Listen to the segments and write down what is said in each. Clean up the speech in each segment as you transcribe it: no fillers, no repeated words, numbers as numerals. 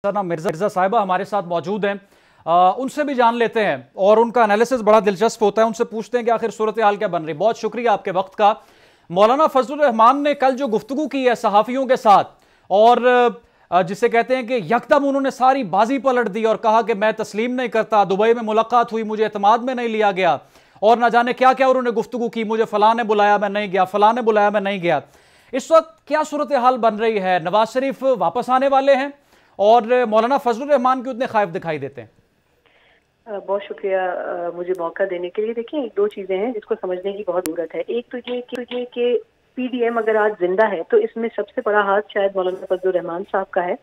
सना मिर्जा साहिबा हमारे साथ मौजूद हैं। उनसे भी जान लेते हैं और उनका एनालिसिस बड़ा दिलचस्प होता है। उनसे पूछते हैं कि आखिर सूरत हाल क्या बन रही। बहुत शुक्रिया आपके वक्त का। मौलाना फजलुर रहमान ने कल जो गुफ्तगू की है सहाफ़ियों के साथ, और जिसे कहते हैं कि यकदम उन्होंने सारी बाजी पलट दी और कहा कि मैं तस्लीम नहीं करता, दुबई में मुलाकात हुई, मुझे एतमाद में नहीं लिया गया, और ना जाने क्या क्या उन्होंने गुफ्तगू की, मुझे फलां ने बुलाया मैं नहीं गया, फलां ने बुलाया मैं नहीं गया। इस वक्त क्या सूरत हाल बन रही है? नवाज शरीफ वापस आने वाले हैं और मौलाना फजलुर रहमान क्यों इतने खाइफ दिखाई देते हैं? बहुत शुक्रिया मुझे मौका देने के लिए। देखिए, एक दो चीजें हैं जिसको समझने की बहुत जरूरत है। एक तो ये कि पीडीएम अगर आज जिंदा है तो इसमें सबसे बड़ा हाथ शायद मौलाना फजलुर रहमान साहब का है,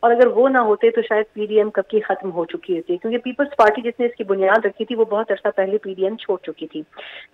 और अगर वो ना होते तो शायद पीडीएम कब की खत्म हो चुकी होती, क्योंकि पीपल्स पार्टी जिसने इसकी बुनियाद रखी थी वो बहुत अरसा पहले पीडीएम छोड़ चुकी थी।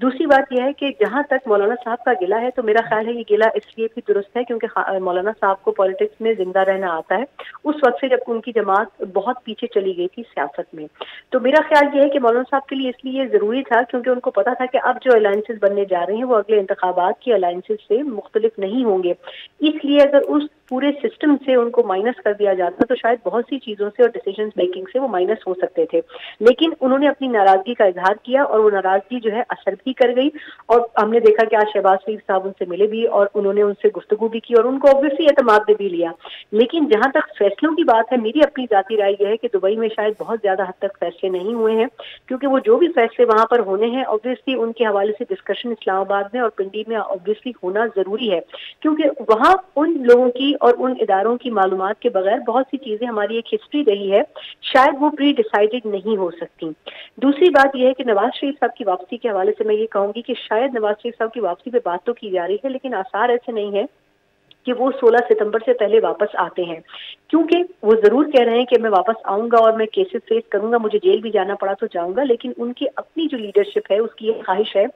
दूसरी बात यह है कि जहां तक मौलाना साहब का गिला है तो मेरा ख्याल है ये गिला इसलिए भी दुरुस्त है क्योंकि मौलाना साहब को पॉलिटिक्स में जिंदा रहना आता है, उस वक्त से जब उनकी जमात बहुत पीछे चली गई थी सियासत में। तो मेरा ख्याल ये है कि मौलाना साहब के लिए इसलिए जरूरी था क्योंकि उनको पता था कि अब जो अलायंसेस बनने जा रहे हैं वो अगले इंतखाबात की अलायंसेस से मुख्तलिफ नहीं होंगे। इसलिए अगर उस पूरे सिस्टम से उनको माइनस कर दिया जाता तो शायद बहुत सी चीजों से और डिसीजन मेकिंग से वो माइनस हो सकते थे, लेकिन उन्होंने अपनी नाराजगी का इजहार किया और वो नाराजगी जो है असर भी कर गई। और हमने देखा कि आज शहबाज शरीफ साहब उनसे मिले भी और उन्होंने उनसे गुफ्तगू भी की और उनको ऑब्वियसली एतमाद में भी लिया। लेकिन जहां तक फैसलों की बात है, मेरी अपनी जाती राय यह है कि दुबई में शायद बहुत ज्यादा हद तक फैसले नहीं हुए हैं, क्योंकि वो जो भी फैसले वहां पर होने हैं ऑब्वियसली उनके हवाले से डिस्कशन इस्लामाबाद में और पिंडी में ऑब्वियसली होना जरूरी है, क्योंकि वहां उन लोगों की और उन इदारों की मालूमात के बगैर बहुत सी चीजें, हमारी एक हिस्ट्री रही है, शायद वो प्री डिसाइडेड नहीं हो सकती। दूसरी बात यह है कि नवाज शरीफ साहब की वापसी के हवाले से मैं ये कहूंगी कि शायद नवाज शरीफ साहब की वापसी पे बात तो की जा रही है, लेकिन आसार ऐसे नहीं है कि वो 16 सितंबर से पहले वापस आते हैं, क्योंकि वो जरूर कह रहे हैं कि मैं वापस आऊंगा और मैं केसेस फेस करूंगा, मुझे जेल भी जाना पड़ा तो जाऊंगा, लेकिन उनकी अपनी जो लीडरशिप है उसकी ये ख्वाहिश है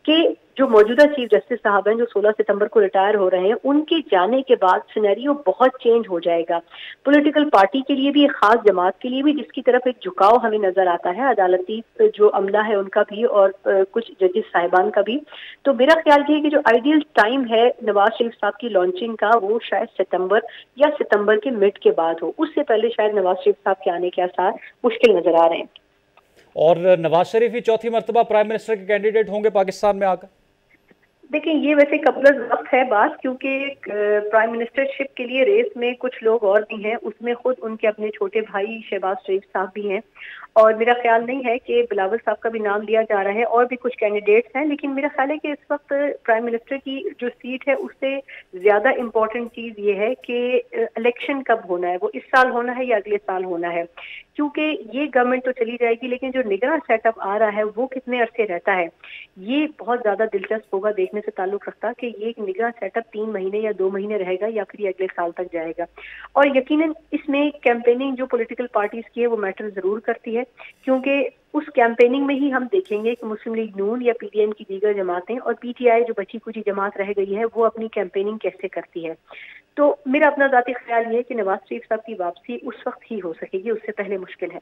कि जो मौजूदा चीफ जस्टिस साहब हैं जो 16 सितंबर को रिटायर हो रहे हैं, उनके जाने के बाद सिनेरियो बहुत चेंज हो जाएगा। पॉलिटिकल पार्टी के लिए भी, खास जमात के लिए भी, जिसकी तरफ एक झुकाव हमें नजर आता है, अदालती जो अमला है उनका भी और कुछ जजेस साहिबान का भी। तो मेरा ख्याल ये है कि जो आइडियल टाइम है नवाज शरीफ साहब की लॉन्चिंग का वो शायद सितंबर या सितंबर के मिड के बाद हो, उससे पहले शायद नवाज शरीफ साहब के आने के आसार मुश्किल नजर आ रहे हैं। और नवाज शरीफ ही चौथी मर्तबा प्राइम मिनिस्टर के कैंडिडेट होंगे पाकिस्तान में आकर? देखिए, ये वैसे कबल वक्त है बात, क्योंकि प्राइम मिनिस्टरशिप के लिए रेस में कुछ लोग और भी हैं, उसमें खुद उनके अपने छोटे भाई शहबाज शरीफ साहब भी हैं, और मेरा ख्याल नहीं है कि बिलावल साहब का भी नाम लिया जा रहा है, और भी कुछ कैंडिडेट्स हैं। लेकिन मेरा ख्याल है कि इस वक्त प्राइम मिनिस्टर की जो सीट है उससे ज्यादा इम्पोर्टेंट चीज ये है कि इलेक्शन कब होना है, वो इस साल होना है या अगले साल होना है, क्योंकि ये गवर्नमेंट तो चली जाएगी लेकिन जो निगरान सेटअप आ रहा है वो कितने अरसे रहता है, ये बहुत ज्यादा दिलचस्प होगा देखने से ताल्लुक रखता कि ये एक निगरान सेटअप 3 महीने या 2 महीने रहेगा या फिर ये अगले साल तक जाएगा। और यकीनन इसमें कैंपेनिंग जो पॉलिटिकल पार्टीज की है वो मैटर जरूर करती है, क्योंकि उस कैंपेनिंग में ही हम देखेंगे कि मुस्लिम लीग नून या पीडीएम की दीगर जमातें और पीटीआई जो बची कुची जमात रह गई है वो अपनी कैंपेनिंग कैसे करती है। तो मेरा अपना जाती ख्याल ये है कि नवाज शरीफ साहब की वापसी उस वक्त ही हो सकेगी, उससे पहले मुश्किल है।